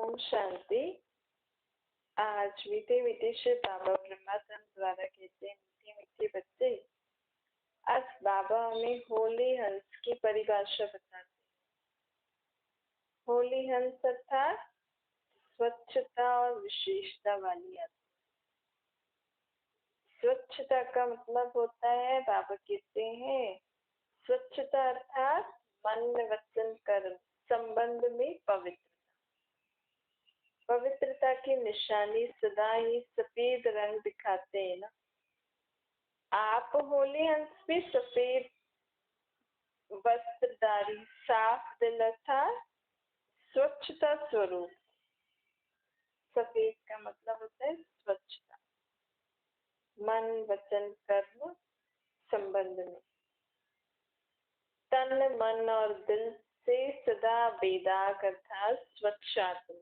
ओम शांति। आज मीठे मीठे से बाबा ब्रह्मानंद द्वारा कहते हैं, मीठे मीठे बच्चे, आज बाबा हमें होली हंस की परिभाषा बताते हैं। होली हंस अर्थात स्वच्छता और विशेषता वाली आत्मा। स्वच्छता का मतलब होता है, बाबा कहते हैं, स्वच्छता अर्थात मन वचन कर्म संबंध में पवित्रता। पवित्रता की निशानी सदा ही सफेद रंग दिखाते हैं ना। आप होली हंस भी सफेद वस्त्रधारी, साफ दिल अर्थात स्वच्छता स्वरूप। सफेद का मतलब होता है स्वच्छता, मन वचन कर्म संबंध में। तन मन और दिल से सदा बेदाग अर्थात स्वच्छ आत्मा।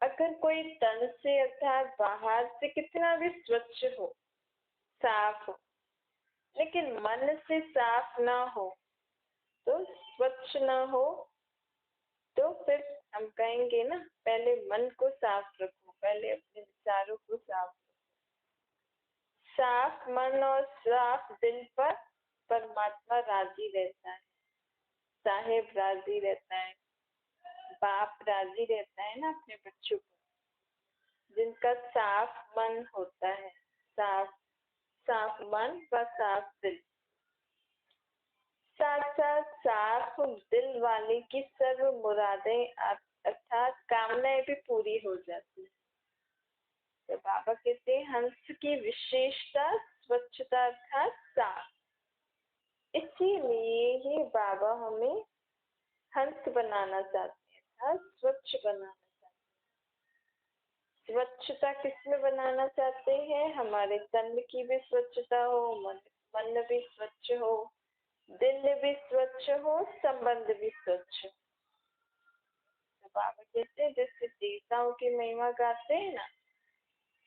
अगर कोई तन से अर्थात बाहर से कितना भी स्वच्छ हो, साफ हो, लेकिन मन से साफ ना हो, तो स्वच्छ ना हो, तो फिर हम कहेंगे ना, पहले मन को साफ रखो, पहले अपने विचारों को साफ रखो। साफ मन और साफ दिल पर परमात्मा राजी रहता है, साहेब राजी रहता है, बाप राजी रहता है ना अपने बच्चों को, जिनका साफ मन होता है, साफ मन व साफ दिल। साथ साथ साफ दिल वाले की सर्व मुरादें अर्थात कामनाएं भी पूरी हो जाती है। तो बाबा कहते हैं, हंस की विशेषता स्वच्छता अर्थात साफ। इसीलिए ही बाबा हमें हंस बनाना चाहते हैं, अर्थात स्वच्छ बनाना चाहते हैं। स्वच्छता किसमें बनाना चाहते हैं? हमारे तन की भी स्वच्छता हो, मन भी स्वच्छ हो, दिल भी स्वच्छ हो, संबंध भी स्वच्छ हो। तो बाबा कहते हैं, जैसे देवताओं की महिमा गाते हैं ना,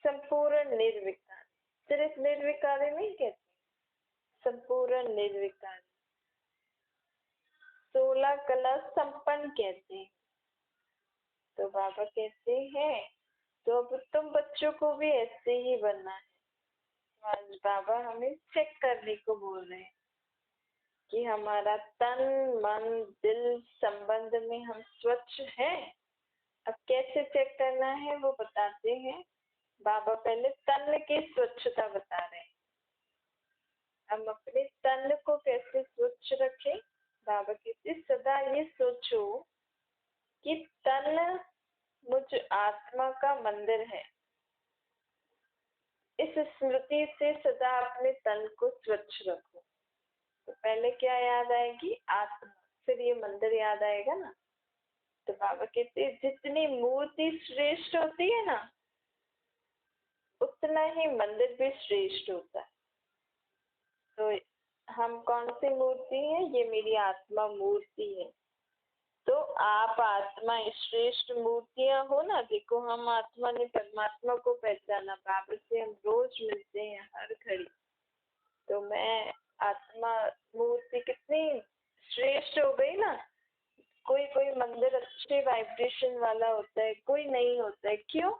संपूर्ण निर्विकार, सिर्फ निर्विकारी नहीं कहते, संपूर्ण निर्विकारी, 16 कला संपन्न कहते हैं। तो बाबा कहते हैं, तो अब तुम बच्चों को भी ऐसे ही बनना है। आज बाबा हमें चेक करने को बोल रहे हैं कि हमारा तन मन दिल संबंध में हम स्वच्छ हैं। अब कैसे चेक करना है वो बताते हैं। बाबा पहले तन की स्वच्छता बता रहे हैं। हम अपने तन को कैसे स्वच्छ रखें? बाबा कहते सदा ये सोचो कि तन मुझ आत्मा का मंदिर है। इस स्मृति से सदा अपने तन को स्वच्छ रखो। तो पहले क्या याद आएगी? आत्मा, फिर ये मंदिर याद आएगा ना। तो बाबा कहते हैं, जितनी मूर्ति श्रेष्ठ होती है ना, उतना ही मंदिर भी श्रेष्ठ होता है। तो हम कौन सी मूर्ति है? ये मेरी आत्मा मूर्ति है। तो आप आत्मा श्रेष्ठ मूर्तियां हो ना। देखो, हम आत्मा ने परमात्मा को पहचाना, बाबा से हम रोज मिलते हैं हर घड़ी। तो मैं आत्मा मूर्ति कितनी श्रेष्ठ हो गई ना। कोई कोई मंदिर अच्छे वाइब्रेशन वाला होता है, कोई नहीं होता है। क्यों?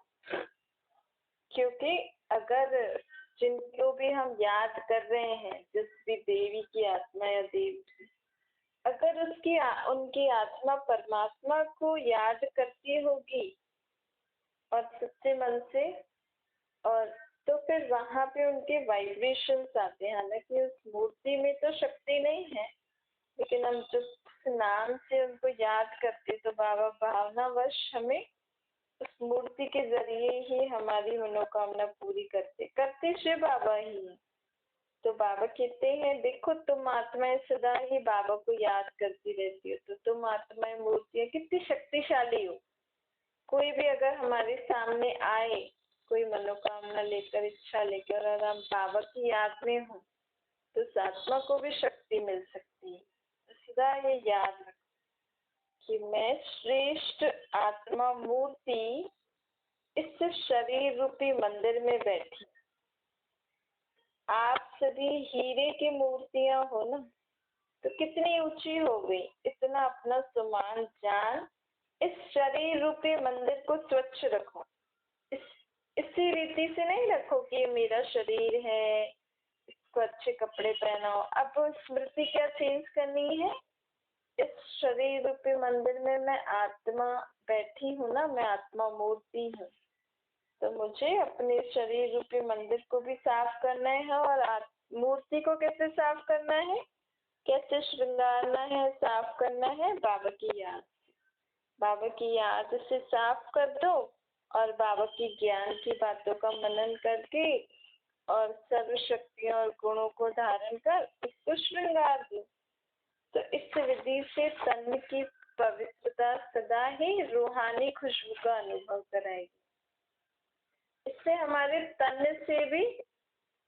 क्योंकि अगर जिनको भी हम याद कर रहे हैं, जिस भी देवी की आत्मा या देव की, अगर उनकी आत्मा परमात्मा को याद करती होगी और सच्चे मन से, और तो फिर वहां पे उनके वाइब्रेशंस आते हैं। हालांकि उस मूर्ति में तो शक्ति नहीं है, लेकिन हम जिस नाम से उनको याद करते, तो बाबा भावनावश हमें उस मूर्ति के जरिए ही हमारी मनोकामना पूरी करते शिव बाबा ही। तो बाबा कहते हैं, देखो तुम आत्माएं सदा ही बाबा को याद करती रहती हो, तो तुम आत्माएं मूर्तियां कितनी शक्तिशाली हो। कोई भी अगर हमारे सामने आए, कोई मनोकामना लेकर, इच्छा लेकर, और हम बाबा की याद में हो, तो उस आत्मा को भी शक्ति मिल सकती है। तो सदा ये याद रखो कि मैं श्रेष्ठ आत्मा मूर्ति इस शरीर रूपी मंदिर में बैठी। आप सभी हीरे की मूर्तियां हो ना, तो कितनी ऊंची हो गई। इतना अपना सम्मान जान इस शरीर शरीर रूपी मंदिर को स्वच्छ रखो। इसी रीति से नहीं रखो कि ये मेरा शरीर है, इसको अच्छे कपड़े पहनाओ। अब स्मृति क्या चेंज करनी है, इस शरीर रूपी मंदिर में मैं आत्मा बैठी हूँ ना, मैं आत्मा मूर्ति हूँ, तो मुझे अपने शरीर रूपी मंदिर को भी साफ करना है। और मूर्ति को कैसे साफ करना है, कैसे श्रृंगारना है, साफ करना है बाबा की याद। बाबा की याद से साफ कर दो और बाबा की ज्ञान की बातों का मनन करके और सर्व शक्तियों और गुणों को धारण कर इसको श्रृंगार दो। तो इस विधि से तन की पवित्रता सदा ही रूहानी खुशबू का अनुभव कराएगी। इससे हमारे तन से भी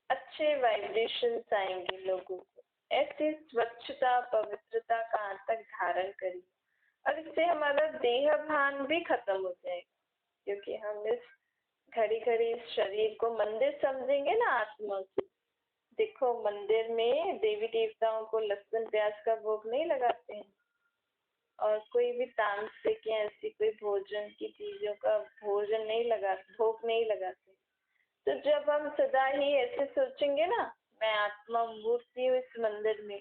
अच्छे वाइब्रेशंस आएंगे लोगों को। ऐसी स्वच्छता पवित्रता का आंतक धारण करिए और इससे हमारा देह भान भी खत्म हो जाएगा, क्योंकि हम इस घड़ी घड़ी शरीर को मंदिर समझेंगे ना आत्मा से। देखो मंदिर में देवी देवताओं को लहसुन प्याज का भोग नहीं लगाते हैं और कोई भी तांत्रिक या ऐसी कोई भोजन की चीजों का भोजन नहीं लगाते, भोग नहीं लगाते। तो जब हम सदा ही ऐसे सोचेंगे ना, मैं आत्मा मूर्ति हूँ इस मंदिर में,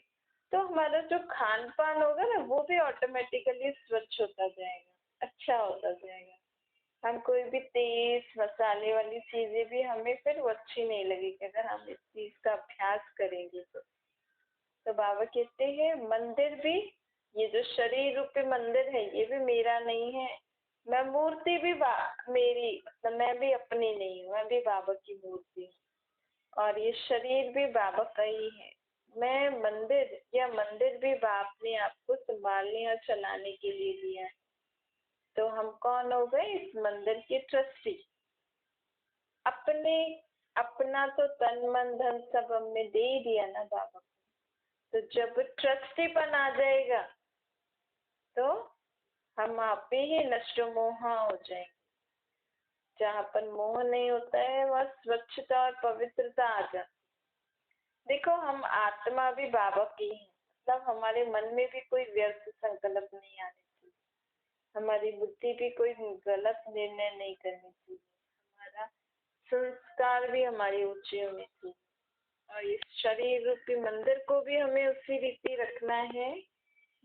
तो हमारा जो खान पान होगा ना वो भी ऑटोमेटिकली स्वच्छ होता जाएगा, अच्छा होता जाएगा। हम कोई भी तेज मसाले वाली चीजें भी हमें फिर वो अच्छी नहीं लगेगी अगर हम इस चीज का अभ्यास करेंगे। तो बाबा कहते हैं मंदिर भी, ये जो शरीर रूपी मंदिर है ये भी मेरा नहीं है, मैं मूर्ति भी मेरी मतलब मैं भी अपनी नहीं हूँ, मैं भी बाबा की मूर्ति हूँ और ये शरीर भी बाबा का ही है। मैं मंदिर या मंदिर भी बाप ने आपको संभालने और चलाने के लिए दिया है। तो हम कौन हो गए, इस मंदिर के ट्रस्टी। अपना तो तन मन धन सब हमने दे ही दिया ना बाबा को। तो जब ट्रस्टीपन आ जाएगा तो हम आप ही नष्ट मोहा हो जाएंगे। जहाँ पर मोह नहीं होता है वह स्वच्छता और पवित्रता आ जाती। देखो हम आत्मा भी बाबा की है, मतलब हमारे मन में भी कोई व्यर्थ संकल्प नहीं आने चाहिए, हमारी बुद्धि भी कोई गलत निर्णय नहीं करनी चाहिए, हमारा संस्कार भी हमारे ऊंचे होने चाहिए। और इस शरीर रूपी मंदिर को भी हमें उसी रीति रखना है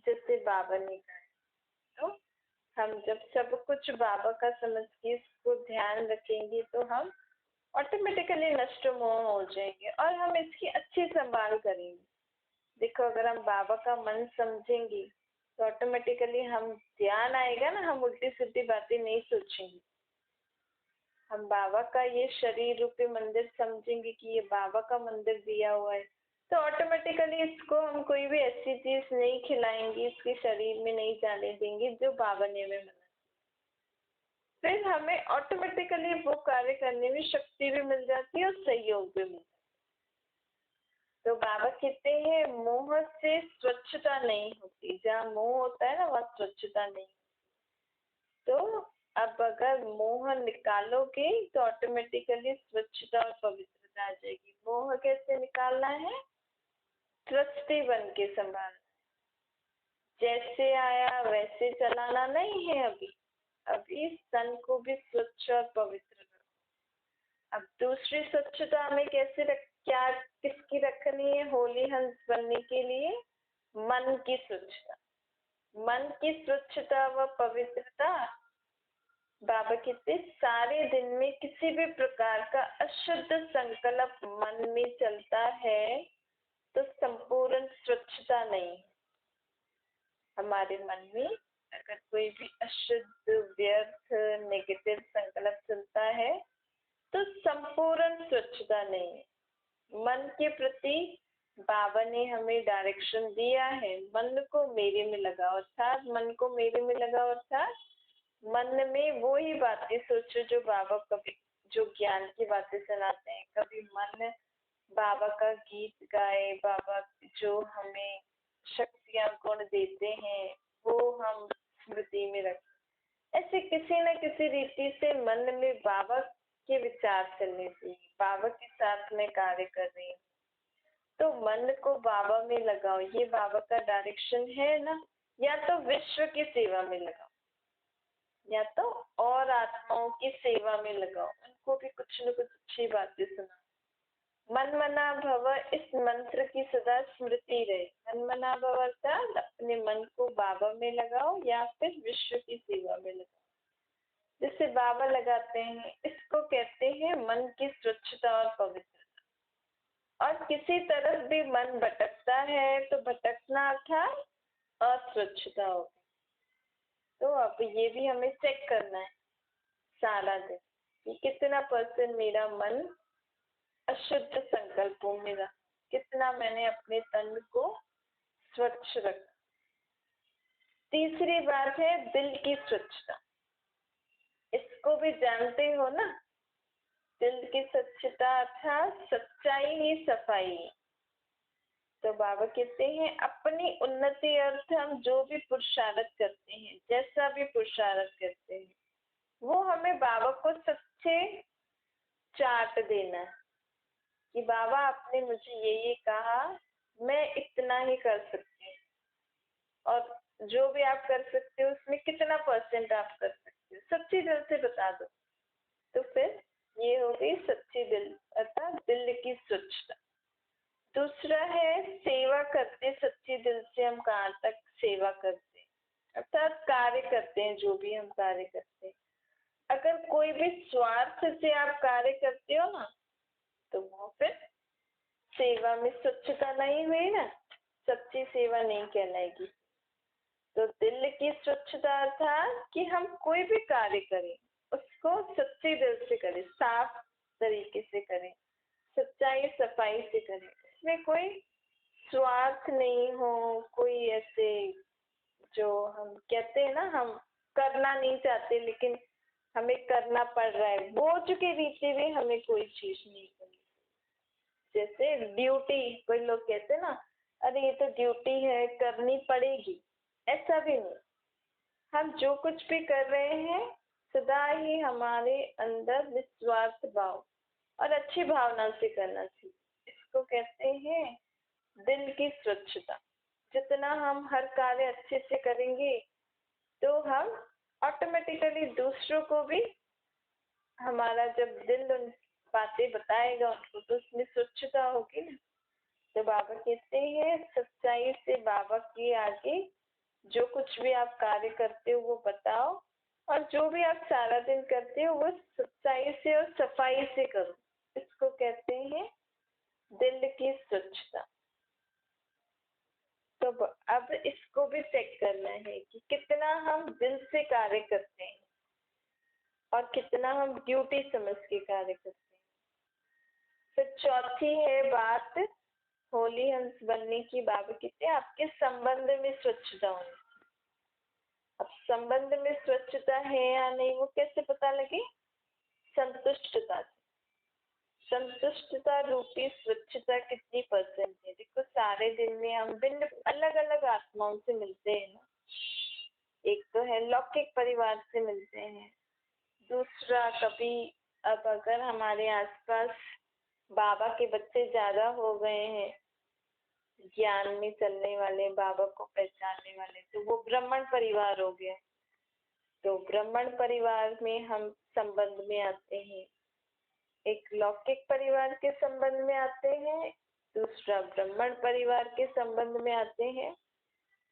जैसे बाबा ने कहा। तो हम जब सब कुछ बाबा का समझ के इसको ध्यान रखेंगे तो हम ऑटोमेटिकली नष्ट मोह हो जाएंगे और हम इसकी अच्छी संभाल करेंगे। देखो अगर हम बाबा का मन समझेंगे तो ऑटोमेटिकली हम ध्यान आएगा ना, हम उल्टी सीधी बातें नहीं सोचेंगे। हम बाबा का ये शरीर रूपी मंदिर समझेंगे कि ये बाबा का मंदिर दिया हुआ है, तो ऑटोमेटिकली इसको हम कोई भी ऐसी चीज नहीं खिलाएंगे, इसके शरीर में नहीं जाने देंगे जो बाबा ने हमें मना। फिर हमें ऑटोमेटिकली वो कार्य करने में शक्ति भी मिल जाती है और सहयोग भी मिलता है। तो बाबा कहते हैं मोह से स्वच्छता नहीं होती, जहाँ मोह होता है ना वहाँ स्वच्छता नहीं। तो अब अगर मोह निकालोगे तो ऑटोमेटिकली स्वच्छता और पवित्रता आ जाएगी। मोह कैसे निकालना है, ट्रस्टी बन के संभालना, जैसे आया वैसे चलाना नहीं है। अभी तन को भी स्वच्छ और पवित्र रखो। अब दूसरी स्वच्छता हमें क्या किसकी रखनी है, होली हंस बनने के लिए मन की स्वच्छता। मन की स्वच्छता व पवित्रता बाबा कहते सारे दिन में किसी भी प्रकार का अशुद्ध संकल्प मन में चलता है तो संपूर्ण स्वच्छता नहीं। हमारे मन में अगर कोई भी अशुद्ध व्यर्थ नेगेटिव संकल्प चलता है तो संपूर्ण स्वच्छता नहीं। मन के प्रति बाबा ने हमें डायरेक्शन दिया है, मन को मेरे में लगाओ, अर्थात मन को मेरे में लगाओ, अर्थात मन में वो ही बातें सोचो जो बाबा कभी जो ज्ञान की बातें सुनाते हैं। कभी मन बाबा का गीत गाए, बाबा जो हमें शक्तियां गुण देते हैं वो हम स्मृति में रखें। ऐसे किसी न किसी रीति से मन में बाबा के विचार चलने चाहिए, बाबा के साथ में कार्य कर रही हूँ तो मन को बाबा में लगाओ, ये बाबा का डायरेक्शन है ना। या तो विश्व की सेवा में लगाओ, या तो और आत्माओं की सेवा में लगाओ, उनको भी कुछ न कुछ अच्छी बातें सुनाओ। मन मना भव, इस मंत्र की सदा स्मृति रहे। मन मना भव अर्थात अपने मन को बाबा में लगाओ या फिर विश्व की सेवा में लगाओ। जिससे बाबा लगाते हैं, इसको कहते हैं मन की स्वच्छता और पवित्रता। और किसी तरफ भी मन भटकता है तो भटकना अर्थात अस्वच्छता होगी। तो अब ये भी हमें चेक करना है सारा दिन कि कितना % मेरा मन अशुद्ध संकल्पों में रहा, कितना मैंने अपने तन को स्वच्छ रखा। तीसरी बात है दिल की स्वच्छता। इसको भी जानते हो ना, दिल की स्वच्छता अर्थात सच्चाई ही सफाई। तो बाबा कहते हैं अपनी उन्नति अर्थ हम जो भी पुरुषार्थ करते हैं, जैसा भी पुरुषार्थ करते हैं, वो हमें बाबा को सच्चे चार्ट देना है कि बाबा आपने मुझे ये कहा, मैं इतना ही कर सकती हूँ, और जो भी आप कर सकते हो उसमें कितना % आप कर सकते हो, सच्ची दिल से बता दो। तो फिर ये हो गई सच्ची दिल अर्थात दिल की स्वच्छता। दूसरा है सेवा करते सच्ची दिल से। हम कहाँ तक सेवा करते हैं अर्थात कार्य करते हैं, जो भी हम कार्य करते हैं, अगर कोई भी स्वार्थ से आप कार्य करते हो ना, तो वो फिर सेवा में स्वच्छता नहीं हुई ना, सच्ची सेवा नहीं कहलाएगी। तो दिल की स्वच्छता अर्थात कि हम कोई भी कार्य करें उसको सच्चे दिल से करें, साफ तरीके से करें, सच्चाई सफाई से करें, इसमें कोई स्वार्थ नहीं हो, कोई ऐसे जो हम कहते हैं ना, हम करना नहीं चाहते लेकिन हमें करना पड़ रहा है, बोझ के रीति भी हमें कोई चीज नहीं करनी। जैसे ड्यूटी, कोई लोग कहते ना अरे ये तो ड्यूटी है करनी पड़ेगी, ऐसा भी नहीं। हम जो कुछ भी कर रहे हैं सदा ही हमारे अंदर निस्वार्थ भाव और अच्छी भावना से करना चाहिए। इसको कहते हैं दिल की स्वच्छता। जितना हम हर कार्य अच्छे से करेंगे तो हम ऑटोमेटिकली दूसरों को भी, हमारा जब दिल उन बातें बताएगा उनको, तो उसमें स्वच्छता होगी ना। तो बाबा कहते हैं सच्चाई से बाबा के आगे जो कुछ भी आप कार्य करते हो वो बताओ, और जो भी आप सारा दिन करते हो वो सच्चाई से और सफाई से करो। इसको कहते हैं दिल की स्वच्छता। तो अब इसको भी चेक करना है कि कितना हम दिल से कार्य करते हैं और कितना हम ड्यूटी समझ के कार्य करते हैं। फिर चौथी है बात होली हंस बनने की। बाबा कहते हैं आपके संबंध में स्वच्छता होनी। अब संबंध में स्वच्छता है या नहीं वो कैसे पता लगे? संतुष्टता से। संतुष्टता रूपी स्वच्छता कितनी % है? देखो सारे दिन में हम भिन्न अलग अलग आत्माओं से मिलते हैं ना। एक तो है लौकिक परिवार से मिलते हैं, दूसरा कभी अब अगर हमारे आसपास बाबा के बच्चे ज्यादा हो गए हैं, ज्ञान में चलने वाले, बाबा को पहचानने वाले, तो वो ब्राह्मण परिवार हो गया। तो ब्राह्मण परिवार में हम संबंध में आते हैं, एक लौकिक परिवार के संबंध में आते हैं, दूसरा ब्राह्मण परिवार के संबंध में आते हैं,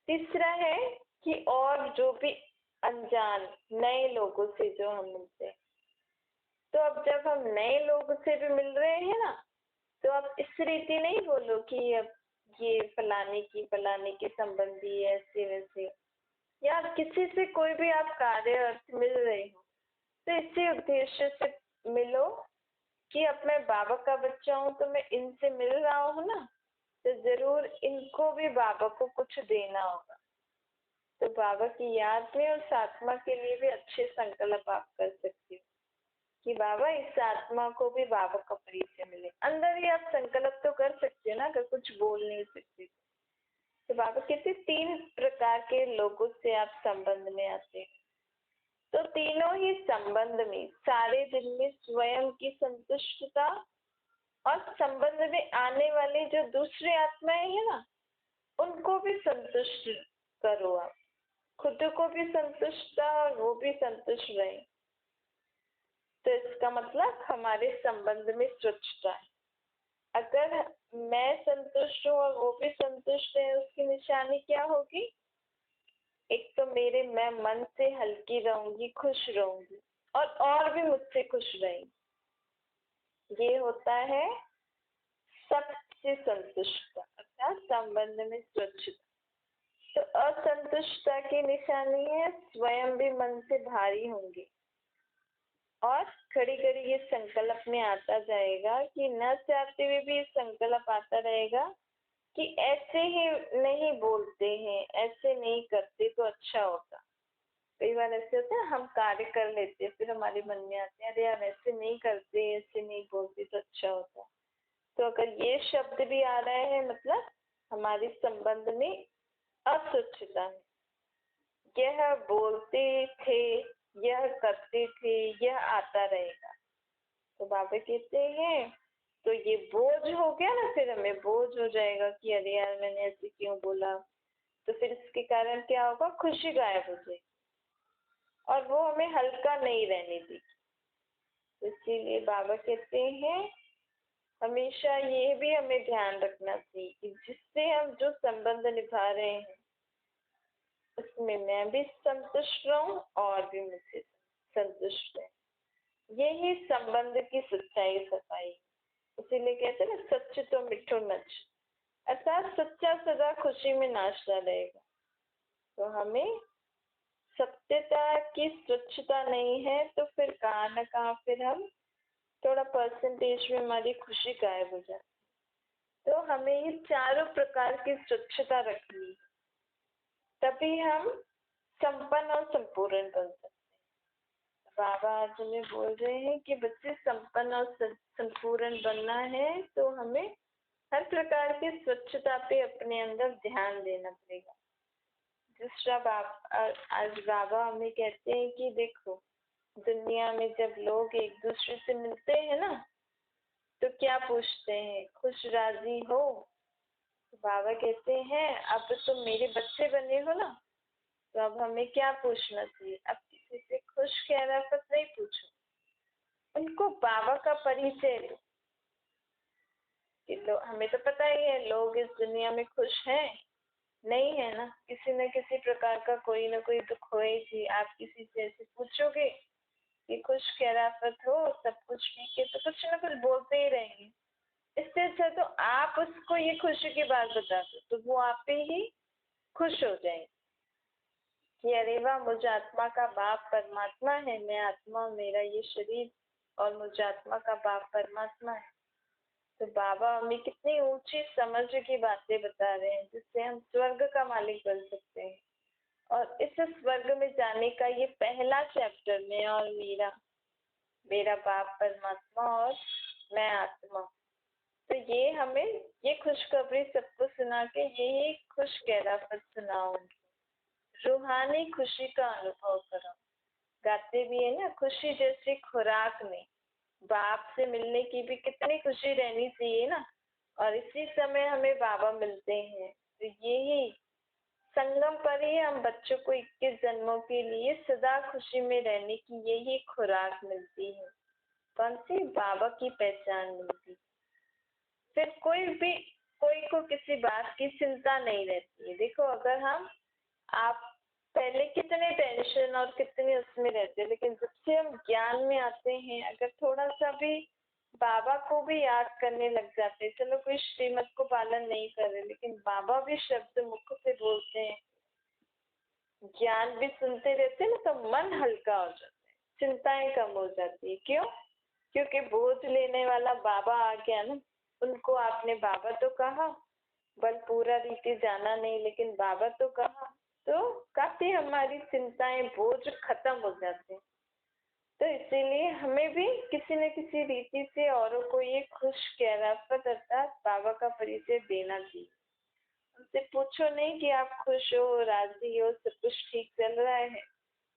तीसरा है कि और जो भी अनजान नए लोगों से जो हम मिलते हैं। तो अब जब हम नए लोगों से भी मिल रहे हैं ना, तो आप इस रीति नहीं बोलो कि अब ये फलाने के संबंधी ऐसे वैसे, या किसी से कोई भी आप कार्य अर्थ मिल रहे हो तो इसी उद्देश्य से मिलो कि अब मैं बाबा का बच्चा हूँ तो मैं इनसे मिल रहा हूँ ना, तो जरूर इनको भी बाबा को कुछ देना होगा। तो बाबा की याद में उस आत्मा के लिए भी अच्छे संकल्प आप कर सकते हो कि बाबा इस आत्मा को भी बाबा का परिचय मिले। अंदर ही आप संकल्प तो कर सकते हो ना, अगर कुछ बोल नहीं सकते। तो बाबा कहते 3 प्रकार के लोगों से आप संबंध में आते हैं। तो तीनों ही संबंध में सारे दिन में स्वयं की संतुष्टता और संबंध में आने वाले जो दूसरे आत्माएं हैं ना, उनको भी संतुष्ट करो आप। खुद को भी संतुष्ट था और वो भी संतुष्ट रहे। तो इसका मतलब हमारे संबंध में स्वच्छता है। अगर मैं संतुष्ट हूँ और वो भी संतुष्ट है, उसकी निशानी क्या होगी? एक तो मैं मन से हल्की रहूंगी, खुश रहूंगी, और भी मुझसे खुश रहेंगे। ये होता है सबसे संतुष्टता, अर्थात संबंध में स्वच्छता। तो असंतुष्टता की निशानी है स्वयं भी मन से भारी होंगे, और घड़ी घड़ी ये संकल्प में आता जाएगा कि न चाहते हुए भी ये संकल्प आता रहेगा कि ऐसे ही नहीं बोलते हैं, ऐसे नहीं करते तो अच्छा होता। कई बार ऐसे होता है, हम कार्य कर लेते हैं, फिर हमारे मन में आते हैं अरे यार ऐसे नहीं करते, ऐसे नहीं बोलते तो अच्छा होता। तो अगर ये शब्द भी आ रहा है, मतलब हमारे संबंध में अस्वच्छता है। यह बोलते थे, यह करते थे, यह आता रहेगा। तो बाबा कहते हैं तो ये बोझ हो गया ना, फिर हमें बोझ हो जाएगा कि अरे यार मैंने ऐसे क्यों बोला। तो फिर इसके कारण क्या होगा? खुशी गायब हो जाएगी और वो हमें हल्का नहीं रहने देगी। इसीलिए बाबा कहते हैं हमेशा ये भी हमें ध्यान रखना चाहिए कि जिससे हम जो संबंध निभा रहे हैं उसमें मैं भी संतुष्ट रहूं और भी मुझसे संतुष्ट रहे। यही संबंध की सच्चाई सफाई। इसीलिए कहते हैं ना, सच तो मिठो नच, अर्थात सच्चा सदा खुशी में नाचता रहेगा। तो हमें सत्यता की स्वच्छता नहीं है तो फिर कहाँ न कहाँ फिर हम थोड़ा परसेंटेज में हमारी खुशी गायब हो जाती। तो हमें ये चारों प्रकार की स्वच्छता रखनी, तभी हम संपन्न और संपूर्ण बन सकते हैं। बाबा आज हमें बोल रहे हैं कि बच्चे संपन्न और संपूर्ण बनना है तो हमें हर प्रकार की स्वच्छता पे अपने अंदर ध्यान देना पड़ेगा। दूसरा आज बाबा हमें कहते हैं कि देखो, दुनिया में जब लोग एक दूसरे से मिलते हैं ना, तो क्या पूछते हैं? खुश राजी हो? तो बाबा कहते हैं अब तुम मेरे बच्चे बने हो ना, तो अब हमें क्या पूछना चाहिए? अब किसी से खुश खैराफत नहीं पूछो, उनको बाबा का परिचय दो कि हमें तो पता ही है लोग इस दुनिया में खुश हैं नहीं है ना, किसी न किसी प्रकार का कोई ना कोई दुख होए जी। आप किसी से ऐसे पूछोगे कि खुश खैराफत हो, सब कुछ ठीक है, तो कुछ ना कुछ बोलते ही रहेंगे। इससे अच्छा तो आप उसको ये खुशी की बात बता दो, तो वो आप पे ही खुश हो जाएंगे कि अरे वाह, मुझे आत्मा का बाप परमात्मा है, मैं आत्मा, मेरा ये शरीर और मुझे आत्मा का बाप परमात्मा है। तो बाबा हमें कितनी ऊंची समझ की बातें बता रहे हैं जिससे हम स्वर्ग का मालिक बन सकते हैं। और इस स्वर्ग में जाने का ये पहला चैप्टर में, और मेरा बाप परमात्मा और मैं आत्मा। तो ये हमें ये खुशखबरी सबको सुना के यही खुश खैराफत सुनाओ, रूहानी खुशी का अनुभव करो। गाते भी है ना, खुशी जैसी खुराक में बाप से मिलने की भी कितनी खुशी रहनी चाहिए ना, और इसी समय हमें बाबा मिलते हैं। तो यही संगम पर ही हम बच्चों को 21 जन्मों के लिए सदा खुशी में रहने की यही खुराक मिलती है। कौन सी? बाबा की पहचान मिलती। फिर कोई को किसी बात की चिंता नहीं रहती है। देखो, अगर आप पहले कितने टेंशन और कितने उसमें रहते, लेकिन जब से हम ज्ञान में आते हैं, अगर थोड़ा सा भी बाबा को भी याद करने लग जाते, चलो कोई श्रीमत को पालन नहीं कर रहे, लेकिन बाबा भी शब्द मुख से बोलते हैं, ज्ञान भी सुनते रहते ना, तो मन हल्का हो जाता है, चिंताएं कम हो जाती है। क्यों? क्योंकि बोझ लेने वाला बाबा आ गया ना। उनको आपने बाबा तो कहा, बल पूरा रीति जाना नहीं, लेकिन बाबा तो कहा, तो काफी हमारी चिंताएं, बोझ खत्म हो जाते हैं। तो इसीलिए हमें भी किसी न किसी रीति से औरों को ये खुश खैराफत अर्थात बाबा का परिचय देना चाहिए। उनसे पूछो नहीं कि आप खुश हो, राजी हो, सब कुछ ठीक चल रहा है,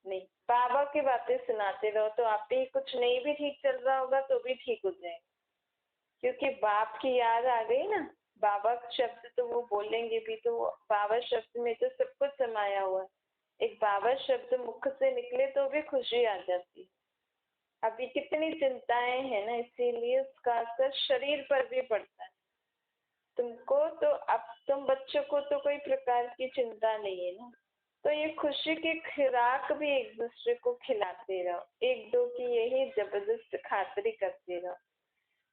नहीं, बाबा की बातें सुनाते रहो, तो आप ही कुछ नहीं भी ठीक चल रहा होगा तो भी ठीक हो जाएगा। क्योंकि बाप की याद आ गई ना, बाबा शब्द तो वो बोलेंगे भी, तो बाबा शब्द में तो सब कुछ समाया हुआ है। एक बाबा शब्द मुख से निकले तो भी खुशी आ जाती। अभी कितनी चिंताएं हैं ना, इसीलिए उसका असर शरीर पर भी पड़ता है। तुमको तो अब तुम बच्चों को तो कोई प्रकार की चिंता नहीं है ना, तो ये खुशी की खुराक भी एक दूसरे को खिलाते रहो, एक दो की यही जबरदस्त खातरी करते रहो।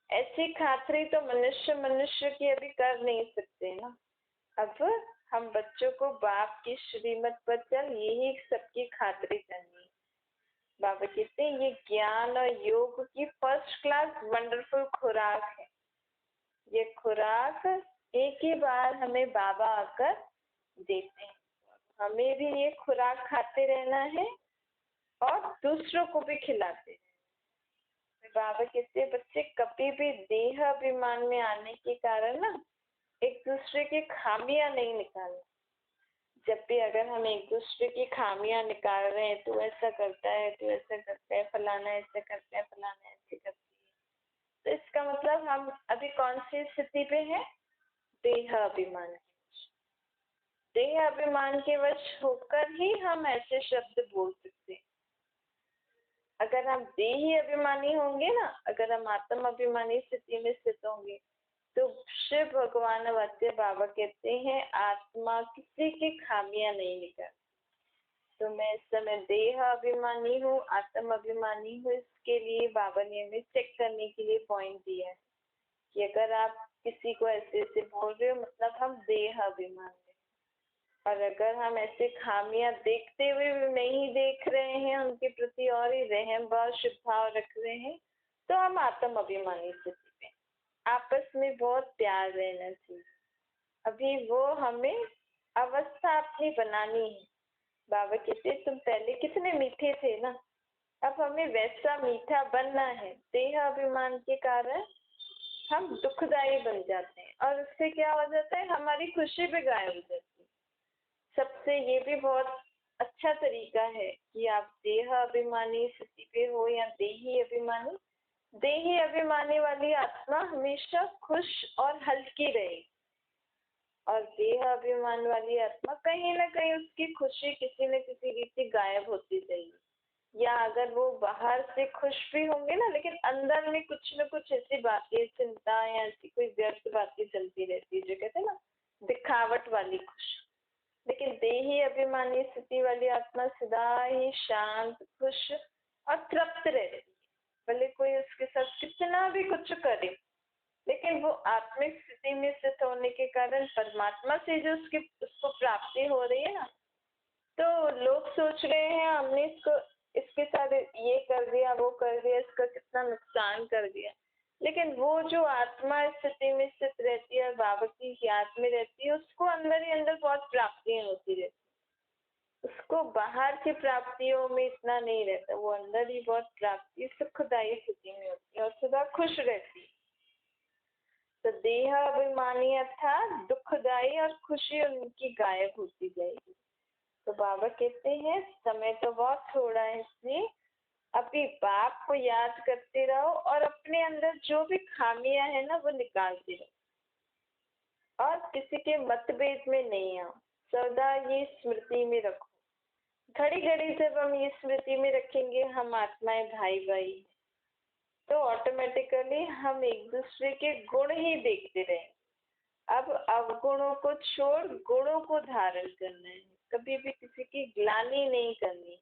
ऐसी खातरी तो मनुष्य मनुष्य की अभी कर नहीं सकते ना। अब हम बच्चों को बाप की श्रीमत पर चल, यही सबकी खातरी करनी है। बाबा कहते हैं ये ज्ञान और योग की फर्स्ट क्लास वंडरफुल खुराक है। ये खुराक एक ही बार हमें बाबा आकर देते हैं, हमें भी ये खुराक खाते रहना है और दूसरों को भी खिलाते हैं। बाबा कहते हैं बच्चे कभी भी देह अभिमान में आने के कारण ना एक दूसरे की खामियां नहीं निकालना। जब भी अगर हम एक दूसरे की खामियां निकाल रहे हैं, तू ऐसा करता है, तू ऐसा करता है, फलाना ऐसा करता है, फलाना ऐसे करती है, तो इसका मतलब हम अभी कौन सी स्थिति पे हैं? देह अभिमान के वश। देह अभिमान के वश होकर ही हम ऐसे शब्द बोल सकते हैं। अगर हम देही अभिमानी होंगे ना, अगर हम आत्म अभिमानी स्थिति में स्थित होंगे, तो शिव भगवान वात्य बाबा कहते हैं आत्मा किसी की खामियां नहीं निकाल। तो मैं इस समय देह अभिमानी हूँ, आत्म अभिमानी हूँ, इसके लिए बाबा ने हमें चेक करने के लिए पॉइंट दिया है कि अगर आप किसी को ऐसे ऐसे बोल रहे हो, मतलब हम देह अभिमान में। और अगर हम ऐसे खामियां देखते हुए भी नहीं देख रहे हैं, उनके प्रति और ही रहम भाव शुभ भाव रख रहे हैं, तो हम आत्म अभिमानी स्थिति में। आपस में बहुत प्यार रहना चाहिए। अभी वो हमें अवस्था अपनी बनानी है। बाबा कहते तुम पहले कितने मीठे थे ना, अब हमें वैसा मीठा बनना है। देह अभिमान के कारण हम दुखदायी बन जाते हैं और उससे क्या हो जाता है, हमारी खुशी भी गायब हो जाती है। सबसे ये भी बहुत अच्छा तरीका है कि आप देह अभिमानी स्थिति पे हो या देही अभिमानी, देही अभिमानी वाली आत्मा हमेशा खुश और हल्की रहेगी, और देह अभिमान वाली आत्मा कहीं ना कहीं उसकी खुशी किसी न किसी रीति गायब होती जाएगी। या अगर वो बाहर से खुश भी होंगे ना, लेकिन अंदर में कुछ न कुछ ऐसी बातें, चिंता या ऐसी कोई व्यर्थ बातें चलती रहती है, जो कहते हैं ना दिखावट वाली खुश। लेकिन देही अभिमानी स्थिति वाली आत्मा सदा ही शांत, खुश और तृप्त रहती है। भले कोई उसके साथ कितना भी कुछ करे, लेकिन वो आत्मिक स्थिति में स्थित होने के कारण परमात्मा से जो उसको प्राप्ति हो रही है ना, तो लोग सोच रहे हैं हमने इसके साथ ये कर दिया, वो कर दिया, इसका कितना नुकसान कर दिया, लेकिन वो जो आत्मा स्थिति में स्थित रहती है और बाबा की याद में रहती है, उसको अंदर ही अंदर बहुत प्राप्तियां होती रहती है। उसको बाहर की प्राप्तियों में इतना नहीं रहता, वो अंदर ही बहुत प्राप्ति सुखदायी स्थिति में होती है और सदा खुश रहती है। तो देह अभिमानी अर्थात दुखदायी और खुशी उनकी गायब होती जाएगी। तो बाबा कहते हैं समय तो बहुत थोड़ा है, इसलिए अभी बाप को याद करते रहो और अपने अंदर जो भी खामियां है ना वो निकालते रहो और किसी के मतभेद में नहीं आओ। सदा ये स्मृति में रखो। घड़ी घड़ी जब हम ये स्मृति में रखेंगे हम आत्माएं भाई भाई, तो ऑटोमेटिकली हम एक दूसरे के गुण ही देखते रहें। अब अवगुणों को छोड़ गुणों को धारण करना है, कभी भी किसी की ग्लानि नहीं करनी।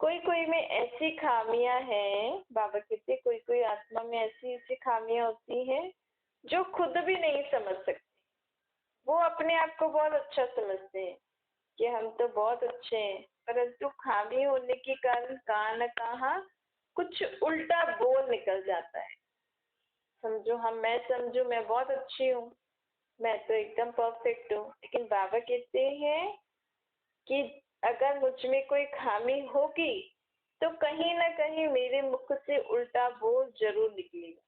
कोई कोई में ऐसी खामियां हैं, बाबा कहते कोई कोई आत्मा में ऐसी ऐसी खामियां होती हैं जो खुद भी नहीं समझ सकते। वो अपने आप को बहुत अच्छा समझते हैं कि हम तो बहुत अच्छे हैं, परंतु खामी होने के कारण कहाँ न कहाँ कुछ उल्टा बोल निकल जाता है। समझो मैं समझू मैं बहुत अच्छी हूँ, मैं तो एकदम परफेक्ट हूँ, लेकिन बाबा कहते हैं कि अगर मुझ में कोई खामी होगी तो कहीं ना कहीं मेरे मुख से उल्टा बोल जरूर निकलेगा,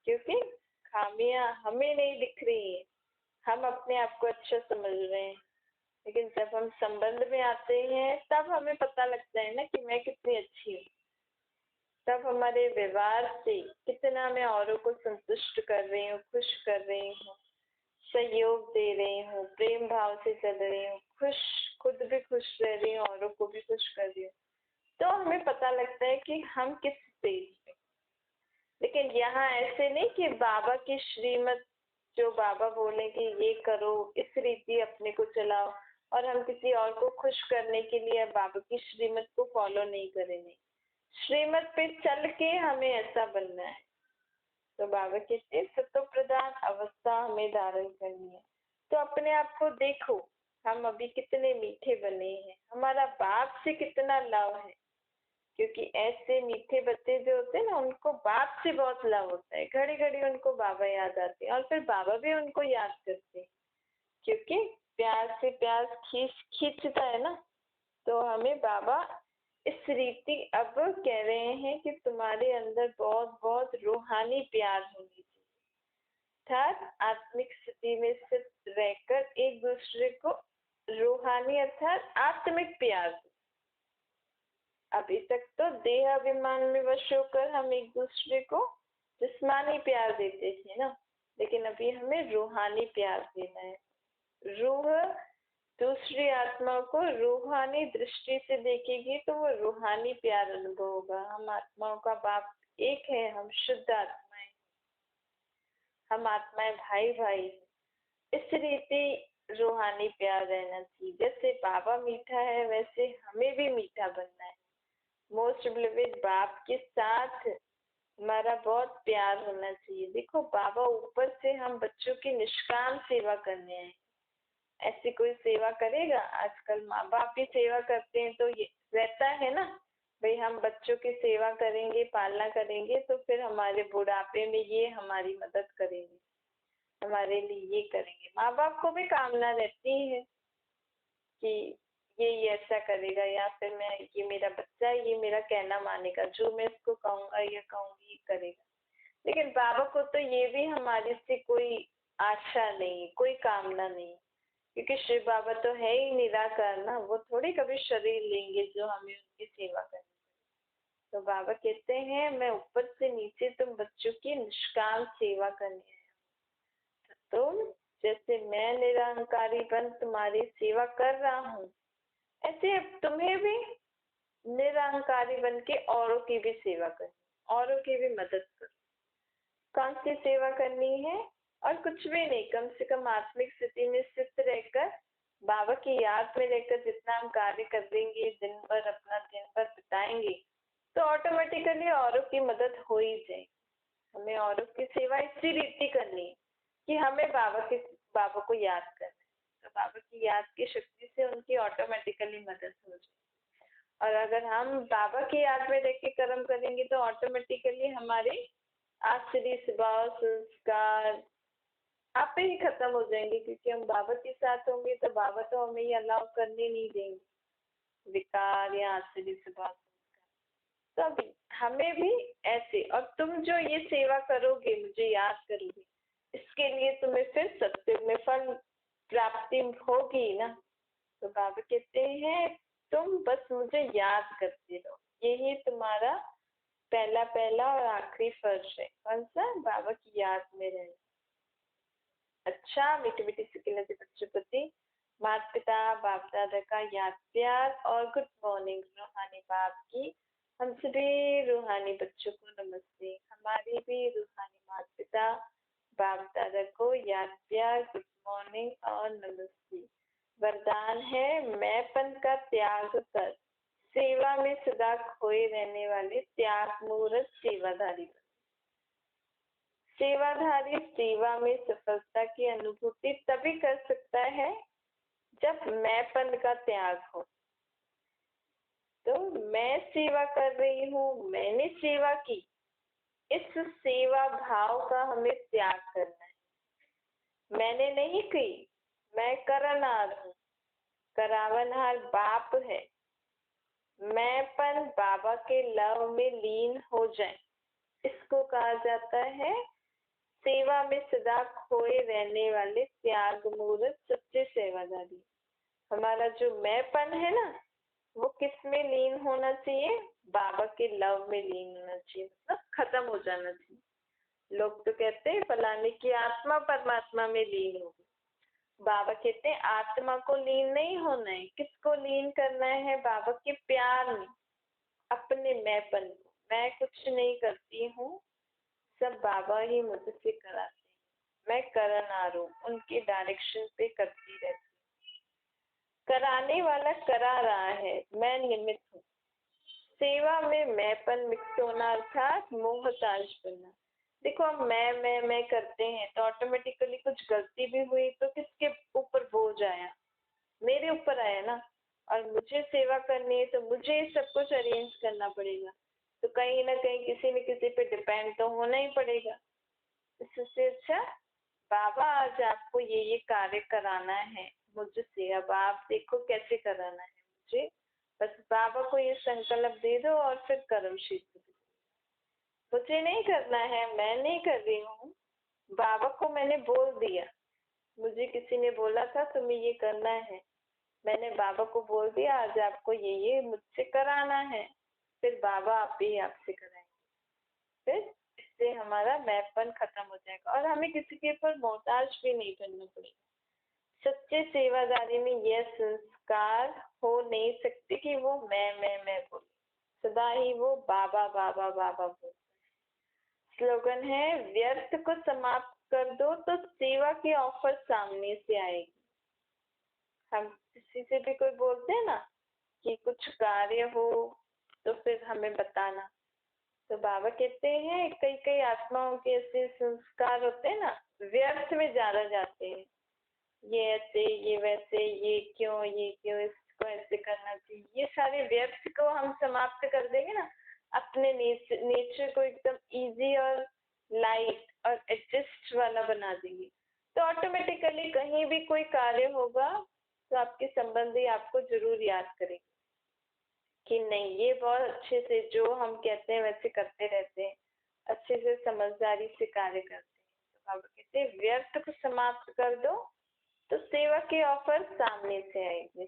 क्योंकि खामियां हमें नहीं दिख रही है, हम अपने आप को अच्छा समझ रहे हैं। लेकिन जब हम संबंध में आते हैं तब हमें पता लगता है ना कि मैं कितनी अच्छी हूँ। तब हमारे व्यवहार से कितना मैं औरों को संतुष्ट कर रही हूँ, खुश कर रही हूँ, सहयोग दे रही हूँ, प्रेम भाव से चल रही हूँ, खुश खुद भी खुश रह रही हूँ, औरों को भी खुश कर रही हूँ, तो हमें पता लगता है कि हम किस स्टेज पे। लेकिन यहाँ ऐसे नहीं कि बाबा की श्रीमत, जो बाबा बोले कि ये करो, इस रीति अपने को चलाओ, और हम किसी और को खुश करने के लिए बाबा की श्रीमत को फॉलो नहीं करेंगे। श्रीमत पे चल के हमें ऐसा बनना है। तो बाबा कहते सत्व प्रधान अवस्था हमें धारण करनी है। तो अपने आप को देखो, हम अभी कितने मीठे बने हैं, हमारा बाप से कितना लव है। क्योंकि ऐसे मीठे बच्चे जो होते हैं ना, उनको बाप से बहुत लव होता है, घड़ी घड़ी उनको बाबा याद आते हैं, और फिर बाबा भी उनको याद करते हैं, क्योंकि प्यार से प्यार खींचता है ना। तो हमें बाबा इस रीति अब कह रहे हैं कि तुम्हारे अंदर बहुत बहुत रूहानी प्यार होनी चाहिए। अर्थात आत्मिक स्थिति में स्थित रहकर एक दूसरे को रूहानी अर्थात आत्मिक प्यार। अभी तक तो देह अभिमान में वश होकर हम एक दूसरे को जिस्मानी प्यार देते थे ना, लेकिन अभी हमें रूहानी प्यार देना है। रूह दूसरी आत्मा को रूहानी दृष्टि से देखेगी तो वो रूहानी प्यार अनुभव होगा। हम आत्माओं का बाप एक है, हम शुद्ध आत्माएं, हम आत्माएं भाई भाई। इस रीति रूहानी प्यार रहना चाहिए। जैसे बाबा मीठा है वैसे हमें भी मीठा बनना है। मोस्ट बिलीवेड बाप के साथ हमारा बहुत प्यार होना चाहिए। देखो बाबा ऊपर से हम बच्चों की निष्काम सेवा करने आए, ऐसी कोई सेवा करेगा? आजकल माँ बाप भी सेवा करते हैं, तो ये रहता है ना भाई हम बच्चों की सेवा करेंगे, पालना करेंगे, तो फिर हमारे बुढ़ापे में ये हमारी मदद करेंगे, हमारे लिए ये करेंगे। माँ बाप को भी कामना रहती है कि ये ऐसा करेगा, या फिर मैं, ये मेरा बच्चा है, ये मेरा कहना मानेगा, जो मैं इसको कहूंगा या कहूंगी ये करेगा। लेकिन बाबा को तो ये भी हमारे से कोई आशा नहीं, कोई कामना नहीं, क्योंकि शिव बाबा तो है ही निराकार ना, वो थोड़ी कभी शरीर लेंगे जो हमें उनकी सेवा करनी। तो बाबा कहते हैं मैं ऊपर से नीचे तुम बच्चों की निष्काम सेवा करनी है। तुम जैसे मैं निरंकारी बन तुम्हारी सेवा कर रहा हूँ, ऐसे अब तुम्हें भी निरंकारी बन के औरों की भी सेवा करनी, औरों की भी मदद करो। कौन सी सेवा करनी है? और कुछ भी नहीं, कम से कम आत्मिक स्थिति में स्थित रहकर बाबा की याद में रहकर जितना हम कार्य कर देंगे, दिन भर अपना दिन भर बिताएंगे, तो ऑटोमेटिकली औरों की मदद हो ही जाएगी। हमें औरों की सेवा इसी रीति करनी है कि हमें बाबा को याद करना है, तो बाबा की याद की शक्ति से उनकी ऑटोमेटिकली मदद हो जाए। और अगर हम बाबा की याद में रह के कर्म करेंगे तो ऑटोमेटिकली हमारे आसरी स्वभाव संस्कार आप ही खत्म हो जाएंगे, क्योंकि हम बाबा के साथ होंगे तो बाबा तो हमें ये अलाउ करने नहीं देंगे विकार या आसरी स्वभाव संस्कार। तो अभी हमें भी ऐसे, और तुम जो ये सेवा करोगे, मुझे याद करोगे, इसके लिए तुम्हें फिर सत्य में फल प्राप्ति होगी ना। तो बाबा कहते हैं तुम बस मुझे याद करते रहो, यही तुम्हारा पहला और आखिरी फर्ज है। कौन सा? बाबा की याद में रहना। अच्छा मीठी मीठी सिकिलती बच्चों प्रति माता पिता बाप दादा का याद प्यार और गुड मॉर्निंग रूहानी बाप की हम सभी रूहानी बच्चों को नमस्ते। हमारी भी रूहानी माता पिता बाप दादा को याद प्यार, गुड मॉर्निंग और नमस्ते। वरदान है मैंपन का त्याग कर सेवा में सदा खोए रहने वाले त्याग मूर्त सेवाधारी। सेवाधारी सेवा में सफलता की अनुभूति तभी कर सकता है जब मैंपन का त्याग हो। तो मैं सेवा कर रही हूँ, मैंने सेवा की, इस सेवा भाव का हमें त्याग करना है। मैंने नहीं की, मैं करनहार हूँ, करावनहार बाप है। मैंपन बाबा के लव में लीन हो जाए, इसको कहा जाता है सेवा में सदा खोए रहने वाले त्याग मूर्त सच्चे सेवादारी। हमारा जो मैंपन है ना, वो किस में लीन होना चाहिए? बाबा के लव में लीन होना चाहिए, मतलब खत्म हो जाना चाहिए। लोग तो कहते हैं फलाने की आत्मा परमात्मा में लीन होगी, बाबा कहते हैं आत्मा को लीन नहीं होना है। किसको लीन करना है? बाबा के प्यार में, अपने मैंपन को। मैं कुछ नहीं करती हूँ, सब बाबा ही मुझसे कराते हैं। मैं करनार हूँ, उनके डायरेक्शन पे करती रहती हूँ। कराने वाला करा रहा है, मैं निमित्त हूँ। सेवा में मैंपन मिक्स होना अर्थात मोहताज बनना। देखो हम मैं करते हैं तो ऑटोमेटिकली कुछ गलती भी हुई तो किसके ऊपर बोझ आया? मेरे ऊपर आया ना। और मुझे सेवा करनी है तो मुझे सब कुछ अरेंज करना पड़ेगा, तो कहीं ना कहीं किसी न किसी पे डिपेंड तो होना ही पड़ेगा। इससे अच्छा बाबा आज आपको ये कार्य कराना है मुझसे, अब आप देखो कैसे कराना है मुझे। बस बाबा को ये संकल्प दे दो और फिर कर्म शीघ्र। मुझे नहीं करना है, मैं नहीं कर रही हूँ, बाबा को मैंने बोल दिया। मुझे किसी ने बोला था तुम्हें ये करना है, मैंने बाबा को बोल दिया आज आपको ये मुझसे कराना है, फिर बाबा आप ही आपसे कराएंगे। फिर इससे हमारा मैपन खत्म हो जाएगा और हमें किसी के ऊपर मोहताज भी नहीं करना पड़ेगा। सच्चे सेवादारी में यह संस्कार हो नहीं सकते कि वो मैं बोले, सदा ही वो बाबा बाबा बाबा बोले। स्लोगन है व्यर्थ को समाप्त कर दो तो सेवा की ऑफर सामने से आएगी। हम किसी से भी कोई बोलते हैं ना कि कुछ कार्य हो तो फिर हमें बताना, तो बाबा कहते हैं कई कई आत्माओं के ऐसे संस्कार होते हैं ना, व्यर्थ में ज्यादा जाते हैं। ये ऐसे, ये वैसे, ये क्यों, इसको ऐसे करना चाहिए, ये सारे व्यर्थ को हम समाप्त कर देंगे ना, अपने नेचर को एकदम इजी और लाइट और एडजस्ट वाला बना देंगे, तो ऑटोमेटिकली कहीं भी कोई कार्य होगा तो आपके संबंधी आपको जरूर याद करेंगे कि नहीं ये बहुत अच्छे से जो हम कहते हैं वैसे करते रहते हैं, अच्छे से समझदारी से कार्य करते हैं। तो बाबा कहते हैं व्यर्थ को समाप्त कर दो तो सेवा के ऑफर सामने से आएंगे।